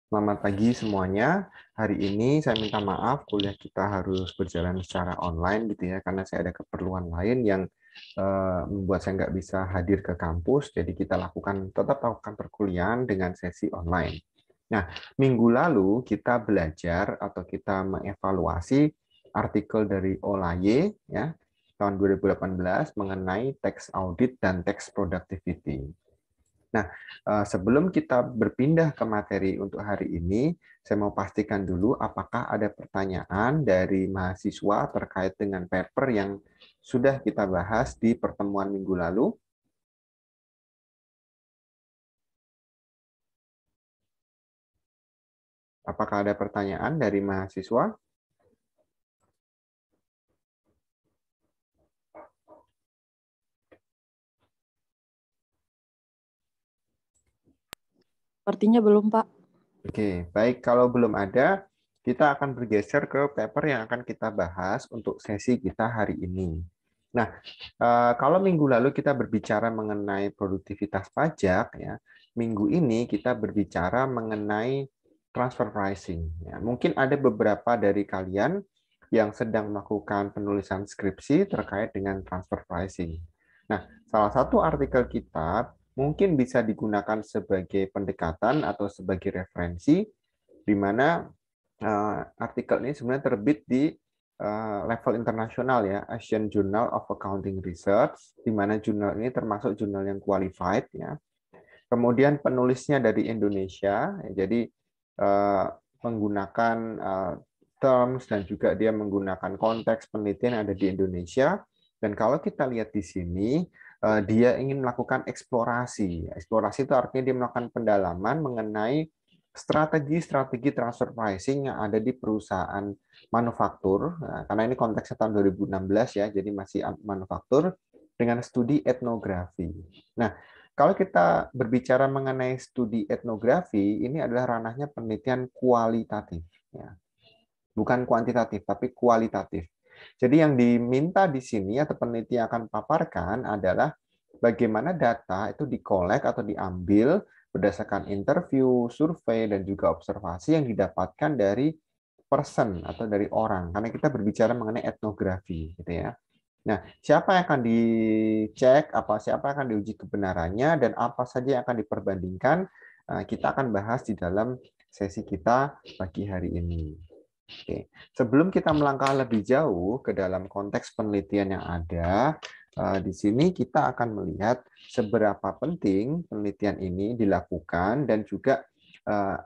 Selamat pagi semuanya. Hari ini saya minta maaf kuliah kita harus berjalan secara online gitu ya, karena saya ada keperluan lain yang membuat saya nggak bisa hadir ke kampus. Jadi kita tetap lakukan perkuliahan dengan sesi online. Nah, minggu lalu kita belajar atau kita mengevaluasi artikel dari Olaye ya tahun 2018 mengenai tax audit dan tax productivity. Nah, sebelum kita berpindah ke materi untuk hari ini, saya mau pastikan dulu apakah ada pertanyaan dari mahasiswa terkait dengan paper yang sudah kita bahas di pertemuan minggu lalu. Apakah ada pertanyaan dari mahasiswa? Sepertinya belum, Pak. Oke, baik. Kalau belum ada, kita akan bergeser ke paper yang akan kita bahas untuk sesi kita hari ini. Nah, kalau minggu lalu kita berbicara mengenai produktivitas pajak, ya, minggu ini kita berbicara mengenai transfer pricing. Ya, mungkin ada beberapa dari kalian yang sedang melakukan penulisan skripsi terkait dengan transfer pricing. Nah, salah satu artikel kita mungkin bisa digunakan sebagai pendekatan atau sebagai referensi, di mana artikel ini sebenarnya terbit di level internasional ya, Asian Journal of Accounting Research, di mana jurnal ini termasuk jurnal yang qualified ya. Kemudian penulisnya dari Indonesia, ya, jadi menggunakan terms dan juga dia menggunakan konteks penelitian yang ada di Indonesia. Dan kalau kita lihat di sini, dia ingin melakukan eksplorasi. Eksplorasi itu artinya dia melakukan pendalaman mengenai strategi-strategi transfer pricing yang ada di perusahaan manufaktur. Nah, karena ini konteksnya tahun 2016 ya, jadi masih manufaktur dengan studi etnografi. Nah, kalau kita berbicara mengenai studi etnografi, ini adalah ranahnya penelitian kualitatif, ya. Bukan kuantitatif, tapi kualitatif. Jadi yang diminta di sini atau peneliti akan paparkan adalah bagaimana data itu dikolek atau diambil berdasarkan interview, survei, dan juga observasi yang didapatkan dari person atau dari orang. Karena kita berbicara mengenai etnografi, gitu ya. Nah, siapa yang akan dicek, siapa yang akan diuji kebenarannya, dan apa saja yang akan diperbandingkan, kita akan bahas di dalam sesi kita pagi hari ini. Oke. Sebelum kita melangkah lebih jauh ke dalam konteks penelitian yang ada, di sini kita akan melihat seberapa penting penelitian ini dilakukan dan juga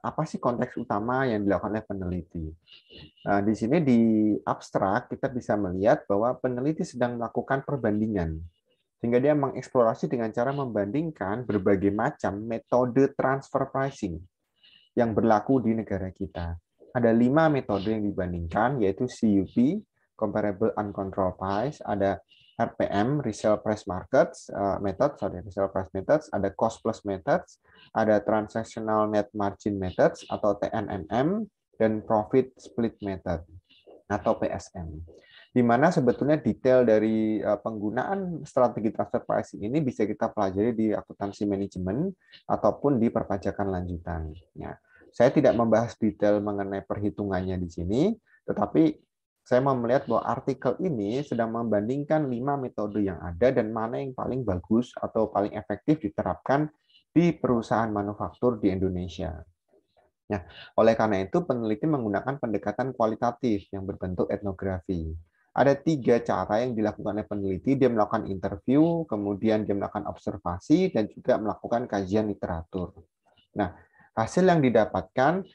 apa sih konteks utama yang dilakukan oleh peneliti. Di sini di abstrak kita bisa melihat bahwa peneliti sedang melakukan perbandingan, sehingga dia mengeksplorasi dengan cara membandingkan berbagai macam metode transfer pricing yang berlaku di negara kita. Ada 5 metode yang dibandingkan, yaitu CUP, Comparable Uncontrolled Price, ada RPM, Resale Price Markets Resale Price Methods, ada Cost Plus Methods, ada Transactional Net Margin Methods atau TNMM, dan Profit Split Method atau PSM. Di mana sebetulnya detail dari penggunaan strategi transfer pricing ini bisa kita pelajari di akuntansi manajemen ataupun di perpajakan lanjutan. Ya. Saya tidak membahas detail mengenai perhitungannya di sini, tetapi saya mau melihat bahwa artikel ini sedang membandingkan 5 metode yang ada dan mana yang paling bagus atau paling efektif diterapkan di perusahaan manufaktur di Indonesia. Nah, oleh karena itu peneliti menggunakan pendekatan kualitatif yang berbentuk etnografi. Ada 3 cara yang dilakukan oleh peneliti. Dia melakukan interview, kemudian dia melakukan observasi, dan juga melakukan kajian literatur. Nah, hasil yang didapatkan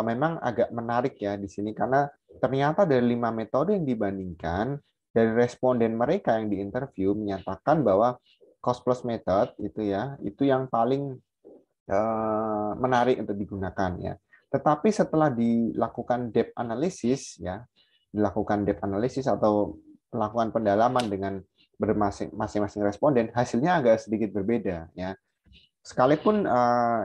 memang agak menarik ya di sini karena ternyata dari 5 metode yang dibandingkan, dari responden mereka yang diinterview menyatakan bahwa cost plus method itu yang paling menarik untuk digunakan ya. Tetapi setelah dilakukan depth analysis atau melakukan pendalaman dengan masing-masing responden, hasilnya agak sedikit berbeda ya. Sekalipun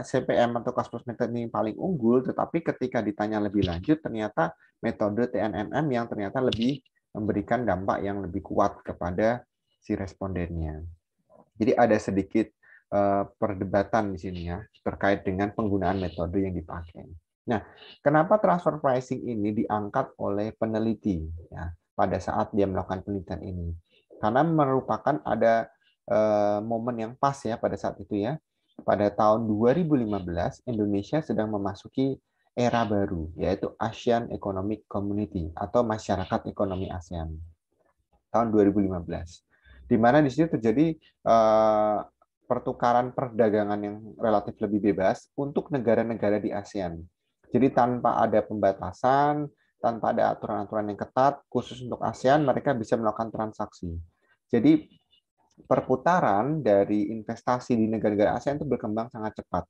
CPM atau cost plus method ini paling unggul, tetapi ketika ditanya lebih lanjut, ternyata metode TNMM yang ternyata lebih memberikan dampak yang lebih kuat kepada si respondennya. Jadi ada sedikit perdebatan di sini ya terkait dengan penggunaan metode yang dipakai. Nah, kenapa transfer pricing ini diangkat oleh peneliti ya, pada saat dia melakukan penelitian ini? Karena merupakan ada momen yang pas ya pada saat itu ya. Pada tahun 2015 Indonesia sedang memasuki era baru, yaitu Asian Economic Community atau Masyarakat Ekonomi ASEAN tahun 2015. Di mana di situ terjadi pertukaran perdagangan yang relatif lebih bebas untuk negara-negara di ASEAN. Jadi tanpa ada pembatasan, tanpa ada aturan-aturan yang ketat, khusus untuk ASEAN, mereka bisa melakukan transaksi. Jadi perputaran dari investasi di negara-negara ASEAN itu berkembang sangat cepat.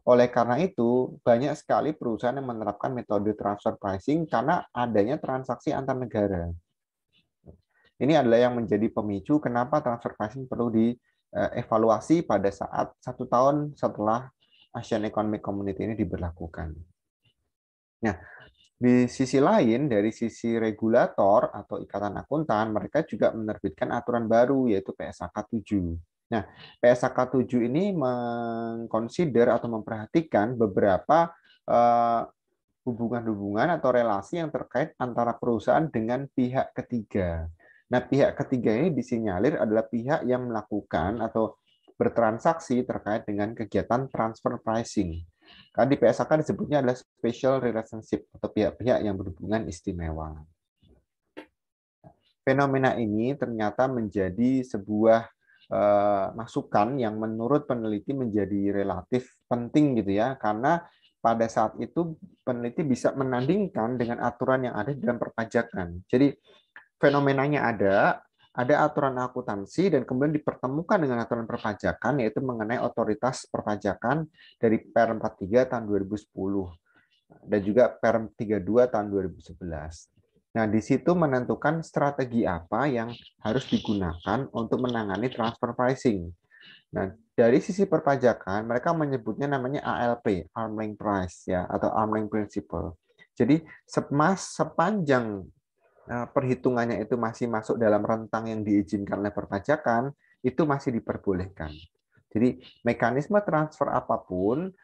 Oleh karena itu, banyak sekali perusahaan yang menerapkan metode transfer pricing karena adanya transaksi antar negara. Ini adalah yang menjadi pemicu kenapa transfer pricing perlu dievaluasi pada saat 1 tahun setelah Asian Economic Community ini diberlakukan. Nah, di sisi lain, dari sisi regulator atau ikatan akuntan, mereka juga menerbitkan aturan baru, yaitu PSAK 7. Nah, PSAK 7 ini mengconsider atau memperhatikan beberapa hubungan-hubungan atau relasi yang terkait antara perusahaan dengan pihak ketiga. Nah, pihak ketiga ini disinyalir adalah pihak yang melakukan atau bertransaksi terkait dengan kegiatan transfer pricing. Karena di PSAK disebutnya adalah special relationship atau pihak-pihak yang berhubungan istimewa. Fenomena ini ternyata menjadi sebuah masukan yang menurut peneliti menjadi relatif penting gitu ya, karena pada saat itu peneliti bisa menandingkan dengan aturan yang ada dalam perpajakan. Jadi fenomenanya ada aturan akuntansi dan kemudian dipertemukan dengan aturan perpajakan, yaitu mengenai otoritas perpajakan dari Per 43 tahun 2010 dan juga Per 32 tahun 2011. Nah, di situ menentukan strategi apa yang harus digunakan untuk menangani transfer pricing. Nah, dari sisi perpajakan, mereka menyebutnya namanya ALP, Arm's Length Price ya, atau Arm's Length Principle. Jadi, sepanjang perhitungannya itu masih masuk dalam rentang yang diizinkan oleh perpajakan, itu masih diperbolehkan. Jadi, mekanisme transfer apapun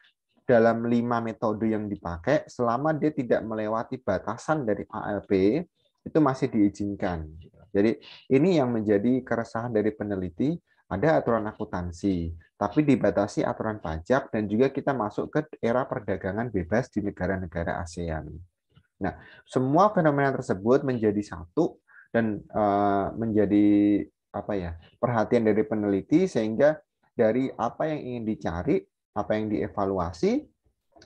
dalam 5 metode yang dipakai, selama dia tidak melewati batasan dari ALP, itu masih diizinkan. Jadi ini yang menjadi keresahan dari peneliti, ada aturan akuntansi, tapi dibatasi aturan pajak dan juga kita masuk ke era perdagangan bebas di negara-negara ASEAN. Nah, semua fenomena tersebut menjadi satu dan menjadi apa ya perhatian dari peneliti sehingga dari apa yang ingin dicari, apa yang dievaluasi,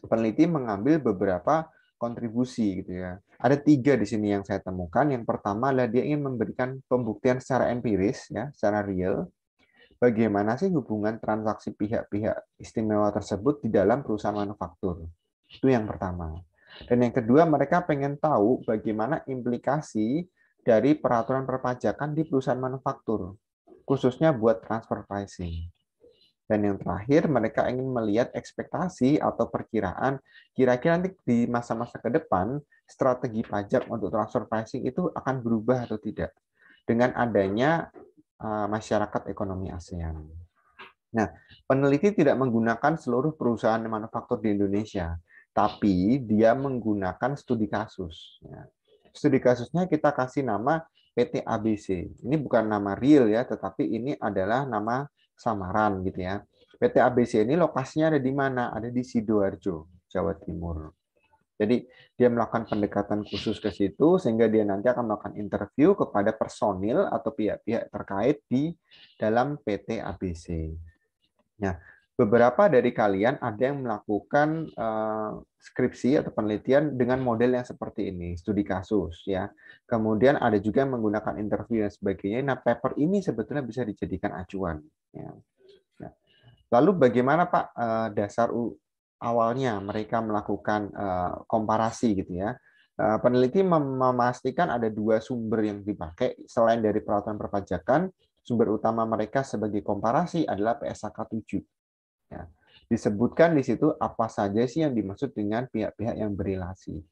peneliti mengambil beberapa kontribusi gitu ya. Ada 3 di sini yang saya temukan. Yang pertama adalah dia ingin memberikan pembuktian secara empiris ya, secara real. Bagaimana sih hubungan transaksi pihak-pihak istimewa tersebut di dalam perusahaan manufaktur? Itu yang pertama. Dan yang kedua, mereka pengen tahu bagaimana implikasi dari peraturan perpajakan di perusahaan manufaktur, khususnya buat transfer pricing. Dan yang terakhir, mereka ingin melihat ekspektasi atau perkiraan kira-kira nanti di masa-masa ke depan, strategi pajak untuk transfer pricing itu akan berubah atau tidak dengan adanya masyarakat ekonomi ASEAN. Nah, peneliti tidak menggunakan seluruh perusahaan manufaktur di Indonesia, tapi dia menggunakan studi kasus. Studi kasusnya kita kasih nama PT ABC. Ini bukan nama real ya, tetapi ini adalah nama samaran gitu ya. PT ABC ini lokasinya ada di mana? Ada di Sidoarjo, Jawa Timur. Jadi dia melakukan pendekatan khusus ke situ sehingga dia nanti akan melakukan interview kepada personil atau pihak-pihak terkait di dalam PT ABC. Nah, beberapa dari kalian ada yang melakukan skripsi atau penelitian dengan model yang seperti ini, studi kasus ya. Kemudian ada juga yang menggunakan interview dan sebagainya. Nah, paper ini sebetulnya bisa dijadikan acuan. Ya. Nah, lalu bagaimana Pak dasar awalnya mereka melakukan komparasi gitu ya? Peneliti memastikan ada 2 sumber yang dipakai selain dari peraturan perpajakan. Sumber utama mereka sebagai komparasi adalah PSAK 7. Ya. Disebutkan di situ apa saja sih yang dimaksud dengan pihak-pihak yang berelasi.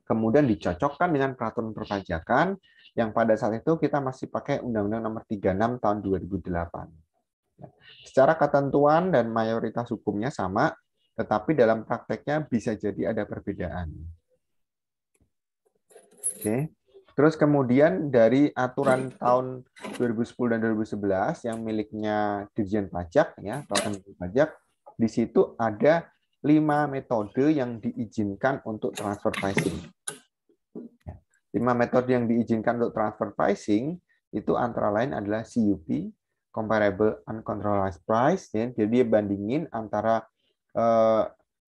Kemudian dicocokkan dengan peraturan perpajakan yang pada saat itu kita masih pakai Undang-Undang Nomor 36 tahun 2008. Secara ketentuan dan mayoritas hukumnya sama, tetapi dalam prakteknya bisa jadi ada perbedaan. Oke. Terus kemudian dari aturan tahun 2010 dan 2011 yang miliknya Dirjen Pajak ya, Peraturan Pajak, di situ ada 5 metode yang diizinkan untuk transfer pricing. 5 metode yang diizinkan untuk transfer pricing itu antara lain adalah CUP, Comparable Uncontrolled Price, ya. Jadi dia bandingin antara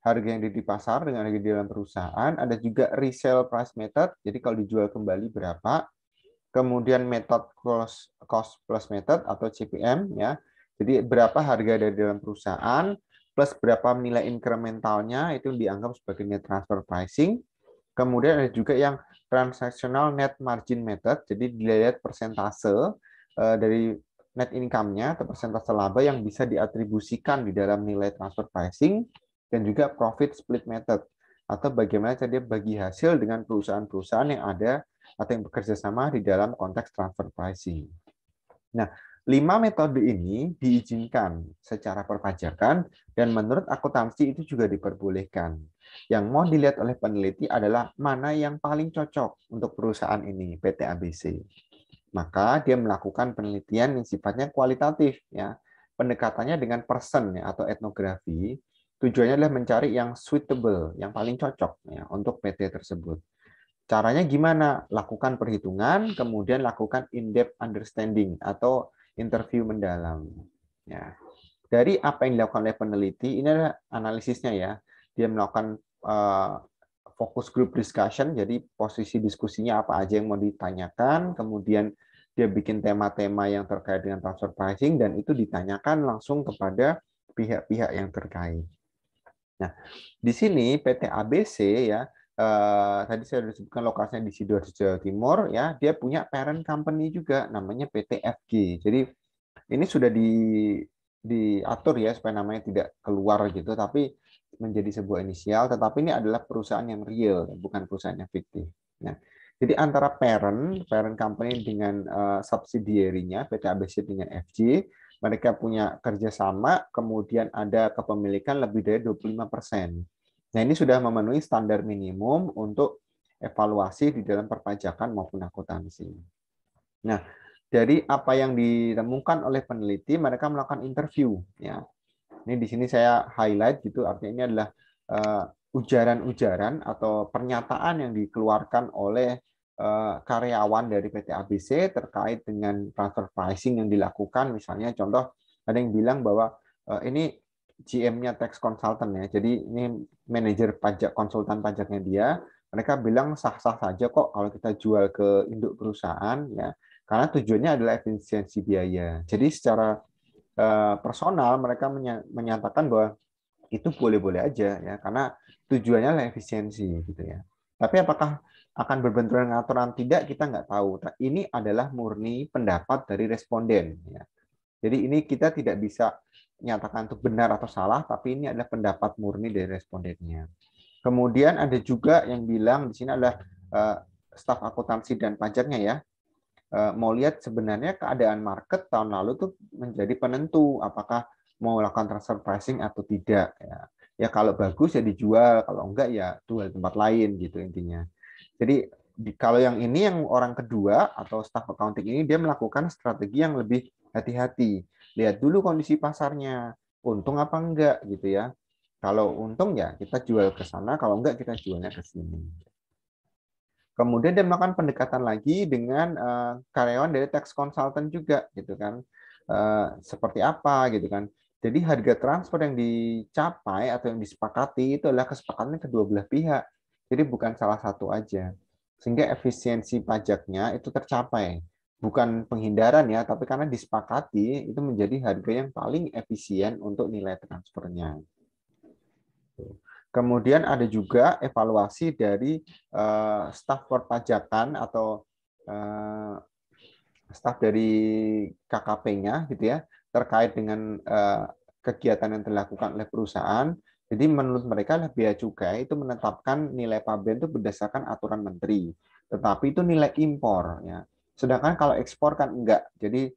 harga yang di pasar dengan harga di dalam perusahaan. Ada juga resale price method, jadi kalau dijual kembali berapa. Kemudian metode cost plus method atau CPM, ya. Jadi berapa harga dari dalam perusahaan plus berapa nilai incrementalnya itu dianggap sebagai net transfer pricing. Kemudian ada juga yang transactional net margin method, jadi dilihat persentase dari net income-nya atau persentase laba yang bisa diatribusikan di dalam nilai transfer pricing, dan juga profit split method atau bagaimana cara dia bagi hasil dengan perusahaan-perusahaan yang ada atau yang bekerja sama di dalam konteks transfer pricing. Nah, 5 metode ini diizinkan secara perpajakan dan menurut akuntansi itu juga diperbolehkan. Yang mau dilihat oleh peneliti adalah mana yang paling cocok untuk perusahaan ini, PT ABC. Maka dia melakukan penelitian yang sifatnya kualitatif, ya. Pendekatannya dengan person ya, atau etnografi. Tujuannya adalah mencari yang suitable, yang paling cocok ya, untuk PT tersebut. Caranya gimana? Lakukan perhitungan, kemudian lakukan in-depth understanding atau interview mendalam. Ya. Dari apa yang dilakukan oleh peneliti, ini adalah analisisnya ya. Dia melakukan focus group discussion, jadi posisi diskusinya apa aja yang mau ditanyakan, kemudian dia bikin tema-tema yang terkait dengan transfer pricing, dan itu ditanyakan langsung kepada pihak-pihak yang terkait. Nah, di sini PT ABC ya, tadi saya sudah sebutkan lokasinya di Sidoarjo, Jawa Timur, ya, dia punya parent company juga, namanya PT FG. Jadi ini sudah diatur ya supaya namanya tidak keluar gitu, tapi menjadi sebuah inisial. Tetapi ini adalah perusahaan yang real, bukan perusahaan yang fiktif. Nah, jadi antara parent company dengan subsidiary-nya PT ABC dengan FG, mereka punya kerjasama, kemudian ada kepemilikan lebih dari 25%. Nah, ini sudah memenuhi standar minimum untuk evaluasi di dalam perpajakan maupun akuntansi. Nah, dari apa yang ditemukan oleh peneliti, mereka melakukan interview. Ya, ini di sini saya highlight gitu, artinya ini adalah ujaran-ujaran atau pernyataan yang dikeluarkan oleh karyawan dari PT ABC terkait dengan transfer pricing yang dilakukan. Misalnya contoh, ada yang bilang bahwa ini GM-nya tax consultant ya, jadi ini manajer pajak, konsultan pajaknya dia. Mereka bilang sah-sah saja kok kalau kita jual ke induk perusahaan ya, karena tujuannya adalah efisiensi biaya. Jadi secara personal mereka menyatakan bahwa itu boleh-boleh aja ya, karena tujuannya adalah efisiensi gitu ya. Tapi apakah akan berbenturan dengan aturan tidak, kita nggak tahu. Ini adalah murni pendapat dari responden ya. Jadi ini kita tidak bisa nyatakan itu benar atau salah, tapi ini adalah pendapat murni dari respondennya. Kemudian ada juga yang bilang di sini adalah staf akuntansi dan pajaknya ya, mau lihat sebenarnya keadaan market tahun lalu tuh menjadi penentu apakah mau lakukan transfer pricing atau tidak ya. Ya kalau bagus ya dijual, kalau enggak ya jual tempat lain gitu intinya. Jadi kalau yang ini yang orang kedua atau staff accounting ini dia melakukan strategi yang lebih hati-hati. Lihat dulu kondisi pasarnya, untung apa enggak gitu ya. Kalau untung ya kita jual ke sana, kalau enggak kita jualnya ke sini. Kemudian dia melakukan pendekatan lagi dengan karyawan dari tax consultant juga, gitu kan. Seperti apa, gitu kan. Jadi harga transfer yang dicapai atau yang disepakati itu adalah kesepakatan kedua belah pihak. Jadi bukan salah satu aja. Sehingga efisiensi pajaknya itu tercapai. Bukan penghindaran ya, tapi karena disepakati itu menjadi harga yang paling efisien untuk nilai transfernya. Kemudian ada juga evaluasi dari staf perpajakan atau staf dari KKP-nya gitu ya, terkait dengan kegiatan yang dilakukan oleh perusahaan. Jadi menurut mereka bea cukai itu menetapkan nilai pabean itu berdasarkan aturan menteri, tetapi itu nilai impor ya. Sedangkan kalau ekspor kan enggak. Jadi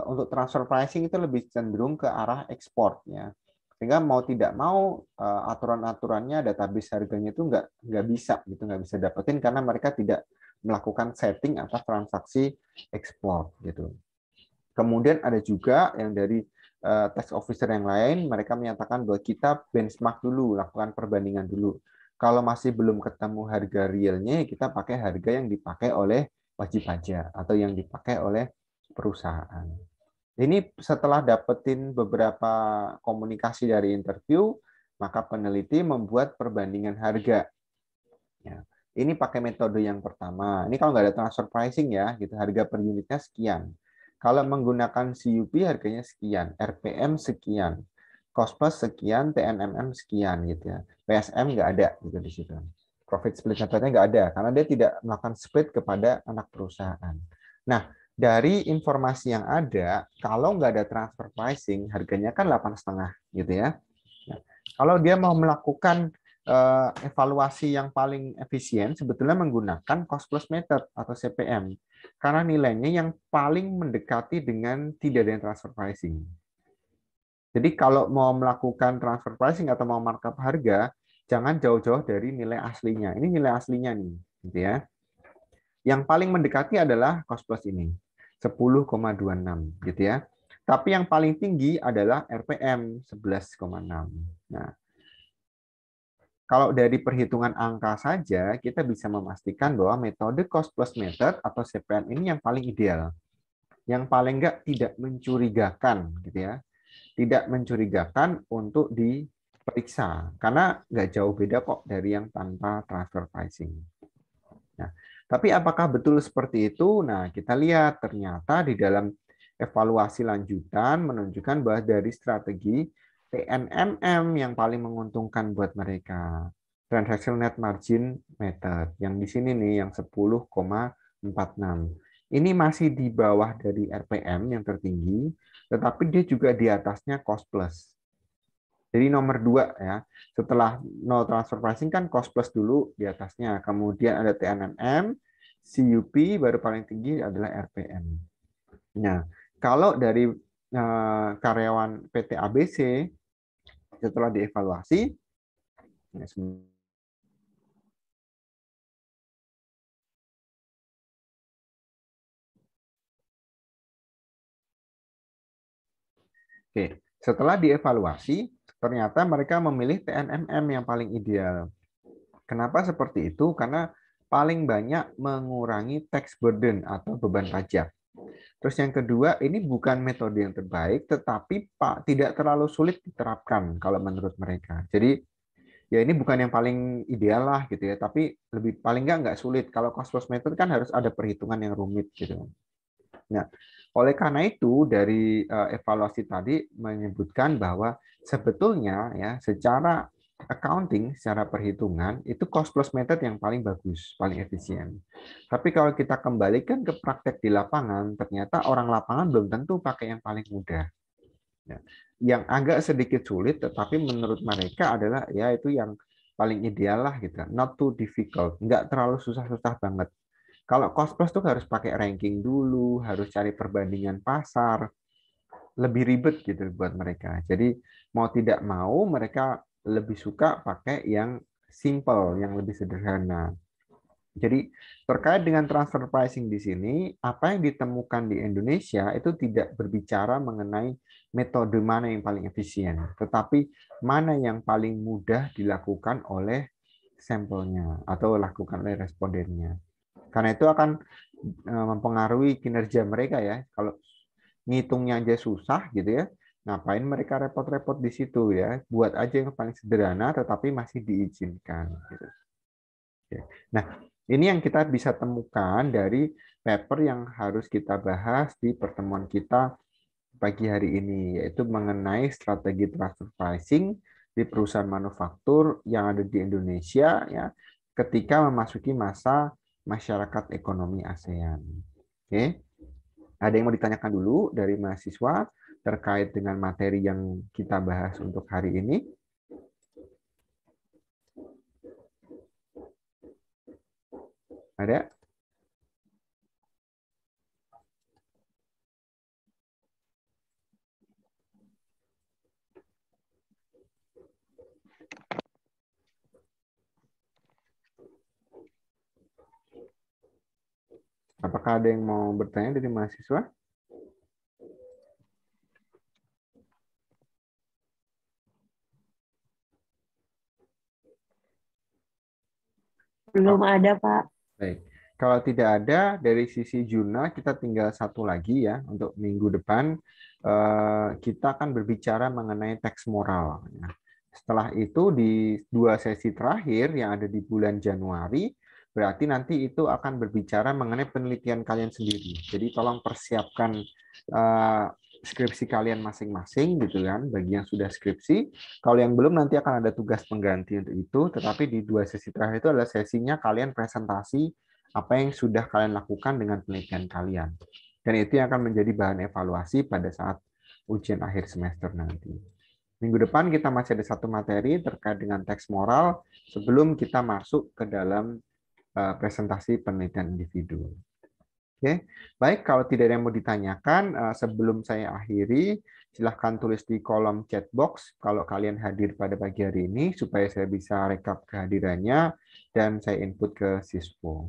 untuk transfer pricing itu lebih cenderung ke arah ekspor ya. Sehingga mau tidak mau aturan-aturannya, database harganya itu nggak bisa gitu, nggak bisa dapetin karena mereka tidak melakukan setting atas transaksi ekspor gitu. Kemudian ada juga yang dari tax officer yang lain, mereka menyatakan bahwa kita benchmark dulu, lakukan perbandingan dulu. Kalau masih belum ketemu harga realnya, kita pakai harga yang dipakai oleh wajib pajak atau yang dipakai oleh perusahaan. Ini setelah dapetin beberapa komunikasi dari interview, maka peneliti membuat perbandingan harga. Ya. Ini pakai metode yang pertama. Ini kalau nggak ada transfer pricing ya, gitu harga per unitnya sekian. Kalau menggunakan CUP harganya sekian, RPM sekian, cost plus sekian, TNMM sekian gitu ya. PSM nggak ada gitu di situ. Profit split methodenya nggak ada karena dia tidak melakukan split kepada anak perusahaan. Nah, dari informasi yang ada, kalau nggak ada transfer pricing, harganya kan 8,5 gitu ya. Nah, kalau dia mau melakukan evaluasi yang paling efisien sebetulnya menggunakan cost plus method atau CPM karena nilainya yang paling mendekati dengan tidak ada transfer pricing. Jadi kalau mau melakukan transfer pricing atau mau markup harga, jangan jauh-jauh dari nilai aslinya. Ini nilai aslinya nih, gitu ya. Yang paling mendekati adalah cost plus ini, 10,26 gitu ya. Tapi yang paling tinggi adalah RPM 11,6. Nah, kalau dari perhitungan angka saja, kita bisa memastikan bahwa metode cost plus method atau CPM ini yang paling ideal. Yang paling enggak tidak mencurigakan, gitu ya. Tidak mencurigakan untuk diperiksa. Karena nggak jauh beda kok dari yang tanpa transfer pricing. Nah, tapi apakah betul seperti itu? Nah, kita lihat ternyata di dalam evaluasi lanjutan menunjukkan bahwa dari strategi TNMM yang paling menguntungkan buat mereka. Transaction Net Margin Method. Yang di sini nih, yang 10,46. Ini masih di bawah dari RPM yang tertinggi, tetapi dia juga di atasnya cost plus. Jadi nomor 2 ya, setelah no transfer pricing kan cost plus dulu di atasnya, kemudian ada TNMM, CUP, baru paling tinggi adalah RPM. Nah, kalau dari karyawan PT ABC setelah dievaluasi, ya, oke, setelah dievaluasi, ternyata mereka memilih TNMM yang paling ideal. Kenapa seperti itu? Karena paling banyak mengurangi tax burden atau beban pajak. Terus yang kedua, ini bukan metode yang terbaik, tetapi tidak terlalu sulit diterapkan kalau menurut mereka. Jadi ya ini bukan yang paling ideal lah gitu ya, tapi lebih paling nggak sulit. Kalau cost plus method kan harus ada perhitungan yang rumit gitu. Nah, oleh karena itu dari evaluasi tadi menyebutkan bahwa sebetulnya ya secara accounting, secara perhitungan itu cost plus method yang paling bagus, paling efisien. Tapi kalau kita kembalikan ke praktek di lapangan, ternyata orang lapangan belum tentu pakai yang paling mudah. Ya. Yang agak sedikit sulit, tetapi menurut mereka adalah ya itu yang paling ideal lah gitu, not too difficult, nggak terlalu susah-susah banget. Kalau cost plus tuh harus pakai ranking dulu, harus cari perbandingan pasar, lebih ribet gitu buat mereka. Jadi mau tidak mau mereka lebih suka pakai yang simple, yang lebih sederhana. Jadi terkait dengan transfer pricing di sini, apa yang ditemukan di Indonesia itu tidak berbicara mengenai metode mana yang paling efisien, tetapi mana yang paling mudah dilakukan oleh sampelnya atau lakukan oleh respondennya. Karena itu akan mempengaruhi kinerja mereka ya. Kalau ngitungnya aja susah gitu ya, ngapain mereka repot-repot di situ ya? Buat aja yang paling sederhana tetapi masih diizinkan. Gitu. Nah, ini yang kita bisa temukan dari paper yang harus kita bahas di pertemuan kita pagi hari ini, yaitu mengenai strategi transfer pricing di perusahaan manufaktur yang ada di Indonesia ya, ketika memasuki masa masyarakat ekonomi ASEAN. Oke, ada yang mau ditanyakan dulu dari mahasiswa terkait dengan materi yang kita bahas untuk hari ini? Ada? Apakah ada yang mau bertanya dari mahasiswa? Belum ada, Pak. Baik. Kalau tidak ada, dari sisi Juna kita tinggal satu lagi ya untuk minggu depan. Kita akan berbicara mengenai teks moral. Ya. Setelah itu di 2 sesi terakhir yang ada di bulan Januari, berarti nanti itu akan berbicara mengenai penelitian kalian sendiri. Jadi tolong persiapkan skripsi kalian masing-masing gitu kan, bagi yang sudah skripsi. Kalau yang belum nanti akan ada tugas pengganti untuk itu, tetapi di 2 sesi terakhir itu adalah sesinya kalian presentasi apa yang sudah kalian lakukan dengan penelitian kalian. Dan itu yang akan menjadi bahan evaluasi pada saat ujian akhir semester nanti. Minggu depan kita masih ada satu materi terkait dengan teks moral sebelum kita masuk ke dalam presentasi penelitian individu. Oke, baik. Kalau tidak ada yang mau ditanyakan, sebelum saya akhiri, silahkan tulis di kolom chat box kalau kalian hadir pada pagi hari ini supaya saya bisa rekap kehadirannya dan saya input ke Sispo.